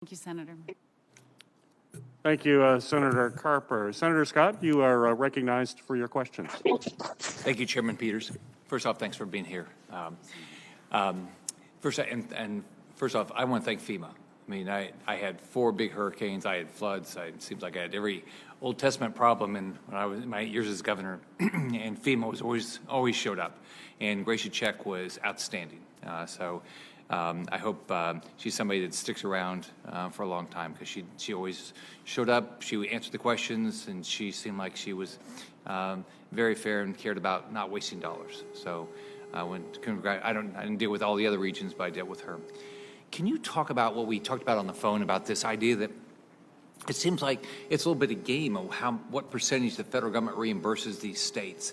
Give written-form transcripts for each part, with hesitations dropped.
Thank you, Senator. Thank you, Senator Carper. Senator Scott, you are recognized for your questions. Thank you, Chairman Peters. First off, thanks for being here. First off, I want to thank FEMA. I mean, I had 4 big hurricanes. I had floods. It seems like I had every Old Testament problem when I was in my years as governor, and FEMA was always showed up, and Gracia Check was outstanding. I hope she's somebody that sticks around for a long time, because she always showed up, she answered the questions, and she seemed like she was very fair and cared about not wasting dollars. So I didn't deal with all the other regions, but I dealt with her. Can you talk about what we talked about on the phone about this idea that it seems like it's a little bit of game of what percentage the federal government reimburses these states,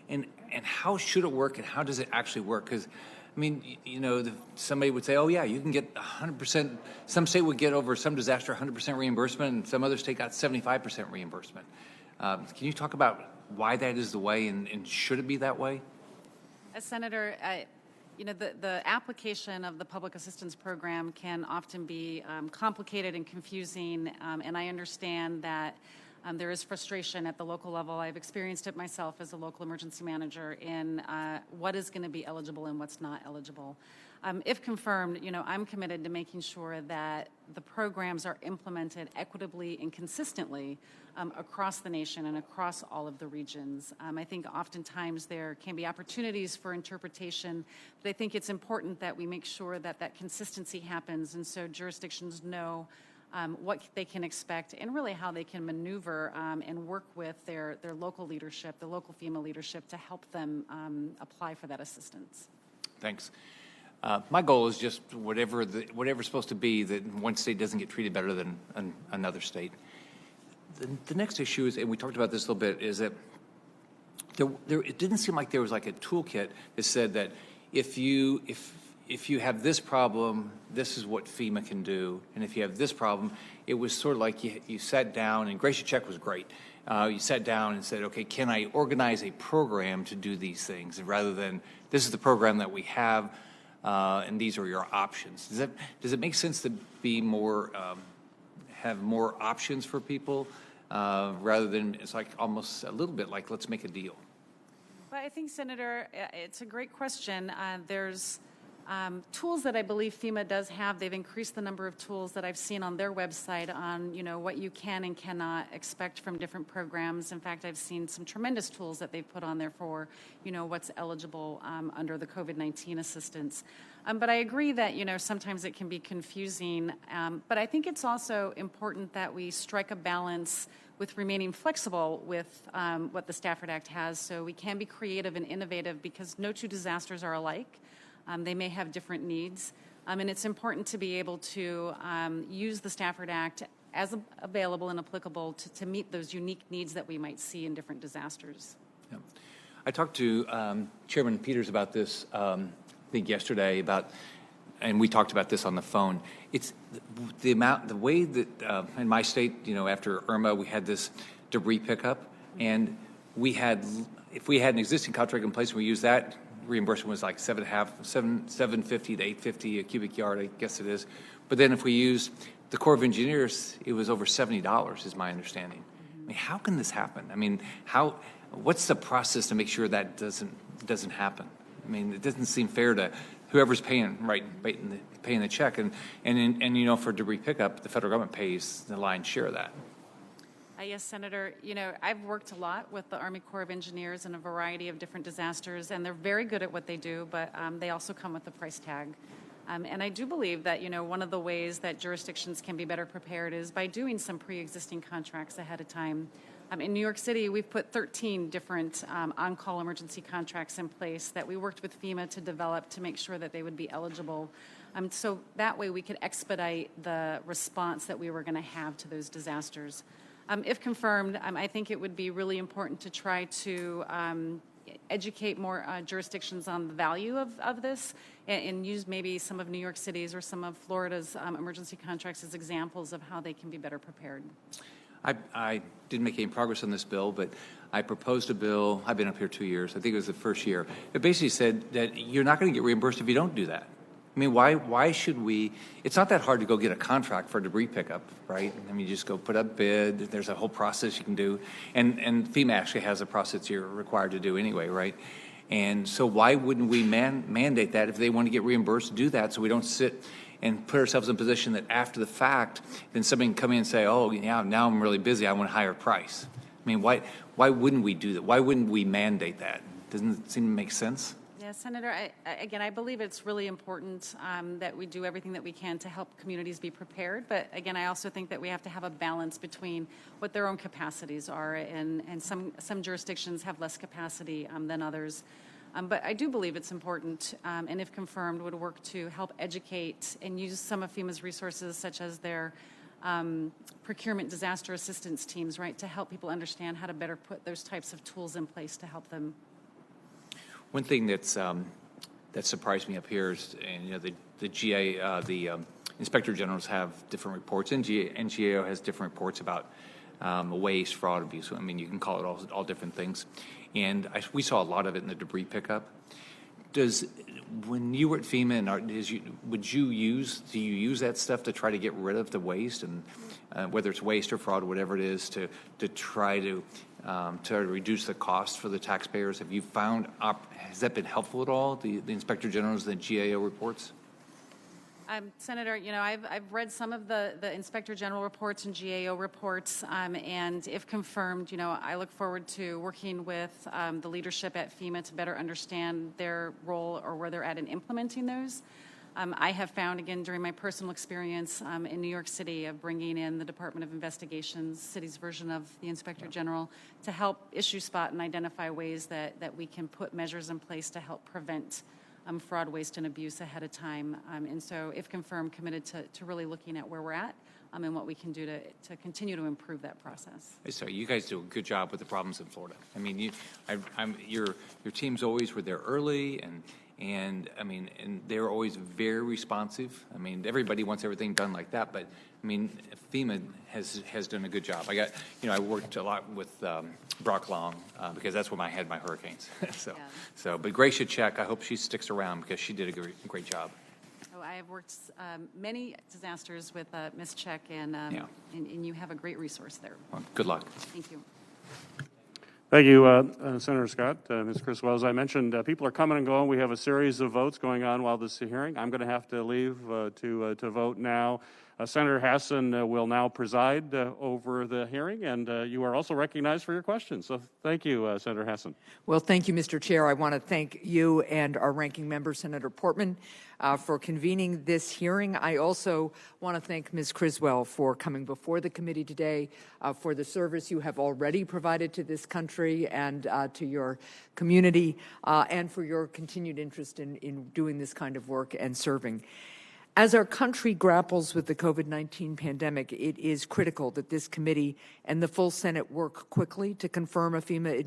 and how should it work, and how does it actually work? Because I mean, you know, somebody would say, oh, yeah, you can get 100%. Some state would get over some disaster 100% reimbursement, and some other state got 75% reimbursement. Can you talk about why that is the way, and should it be that way? Senator, you know, the application of the public assistance program can often be complicated and confusing, and I understand that there is frustration at the local level. I've experienced it myself as a local emergency manager in what is going to be eligible and what's not eligible. If confirmed, you know, I'm committed to making sure that the programs are implemented equitably and consistently across the nation and across all of the regions. I think oftentimes there can be opportunities for interpretation, but I think it's important that we make sure that that consistency happens, and so jurisdictions know what they can expect and really how they can maneuver and work with their local leadership, the local FEMA leadership, to help them apply for that assistance. Thanks. My goal is just whatever's supposed to be, that one state doesn't get treated better than another state. The next issue is, and we talked about this a little bit, is that it didn't seem like there was like a toolkit that said that if you have this problem, this is what FEMA can do, and if you have this problem, it was sort of like you sat down, and Gracia Check was great. You sat down and said, okay, can I organize a program to do these things, rather than this is the program that we have, and these are your options. Does it make sense to be more, have more options for people, rather than, it's like almost a little bit like, let's make a deal? Well, I think, Senator, it's a great question. There's tools that I believe FEMA does have. They've increased the number of tools that I've seen on their website on, you know, what you can and cannot expect from different programs. In fact, I've seen some tremendous tools that they've put on there for, you know, what's eligible under the COVID-19 assistance. But I agree that, you know, sometimes it can be confusing. But I think it's also important that we strike a balance with remaining flexible with what the Stafford Act has, so we can be creative and innovative, because no two disasters are alike. They may have different needs, and it's important to be able to use the Stafford Act as available and applicable to meet those unique needs that we might see in different disasters. Yeah. I talked to Chairman Peters about this, I think yesterday, and we talked about this on the phone. It's the way that in my state, you know, after Irma, we had this debris pickup, and if we had an existing contract in place and we used that, reimbursement was like $750 to $850 a cubic yard, I guess it is. But then if we use the Corps of Engineers, it was over $70, is my understanding. I mean, how can this happen? I mean, what's the process to make sure that doesn't happen? I mean, it doesn't seem fair to whoever's paying the check, and you know, for debris pickup, the federal government pays the lion's share of that. Yes, Senator. You know, I've worked a lot with the Army Corps of Engineers in a variety of different disasters, and they're very good at what they do, but they also come with a price tag. And I do believe that, you know, one of the ways that jurisdictions can be better prepared is by doing some pre-existing contracts ahead of time. In New York City, we've put 13 different on-call emergency contracts in place that we worked with FEMA to develop to make sure that they would be eligible. So that way we could expedite the response that we were going to have to those disasters. If confirmed, I think it would be really important to try to educate more jurisdictions on the value of this, and use maybe some of New York City's or some of Florida's emergency contracts as examples of how they can be better prepared. I didn't make any progress on this bill, but I proposed a bill. I've been up here 2 years. I think it was the first year. It basically said that you're not going to get reimbursed if you don't do that. I mean, why should we? It's not that hard to go get a contract for debris pickup, right? I mean, you just go put up bid. There's a whole process you can do, and FEMA actually has a process you're required to do anyway, right? And so why wouldn't we mandate that if they want to get reimbursed, do that, so we don't sit and put ourselves in a position that after the fact, then somebody can come in and say, oh, yeah, now I'm really busy, I want a higher price. I mean, why wouldn't we do that? Why wouldn't we mandate that? Doesn't it seem to make sense? Yeah, Senator, I believe it's really important that we do everything that we can to help communities be prepared. But again, I also think that we have to have a balance between what their own capacities are, and some jurisdictions have less capacity than others. But I do believe it's important, and if confirmed, would work to help educate and use some of FEMA's resources, such as their procurement disaster assistance teams, right, to help people understand how to better put those types of tools in place to help them. One thing that surprised me up here is, and you know, the GA, Inspector Generals have different reports, and GAO has different reports about waste, fraud, abuse. I mean, you can call it all different things, and we saw a lot of it in the debris pickup. When you were at FEMA, do you use that stuff to try to get rid of the waste, and whether it's waste or fraud, whatever it is, to try to reduce the cost for the taxpayers? Have you found, has that been helpful at all, the Inspector General's, the GAO reports? Senator, you know, I've read some of the Inspector General reports and GAO reports, and if confirmed, you know, I look forward to working with the leadership at FEMA to better understand their role or where they're at in implementing those. I have found, again, during my personal experience in New York City, of bringing in the Department of Investigations, city's version of the Inspector General, to help issue spot and identify ways that we can put measures in place to help prevent fraud, waste, and abuse ahead of time. And so, if confirmed, committed to really looking at where we're at and what we can do to continue to improve that process. So you guys do a good job with the problems in Florida. I mean, your teams always were there early, and I mean, and they're always very responsive. I mean, everybody wants everything done like that, but I mean, FEMA has done a good job. I worked a lot with Brock Long because that's when I had my hurricanes. But Gracia Check, I hope she sticks around because she did a great job. Oh, I have worked many disasters with Ms. Check, and you have a great resource there. Well, good luck. Thank you. Thank you, Senator Scott. Ms. Criswell, as I mentioned, people are coming and going. We have a series of votes going on while this is hearing. I'm going to have to leave to vote now. Senator Hassan will now preside over the hearing, and you are also recognized for your questions. So thank you, Senator Hassan. Well, thank you, Mr. Chair. I want to thank you and our ranking member, Senator Portman, for convening this hearing. I also want to thank Ms. Criswell for coming before the committee today, for the service you have already provided to this country and to your community, and for your continued interest in doing this kind of work and serving. As our country grapples with the COVID-19 pandemic, it is critical that this committee and the full Senate work quickly to confirm a FEMA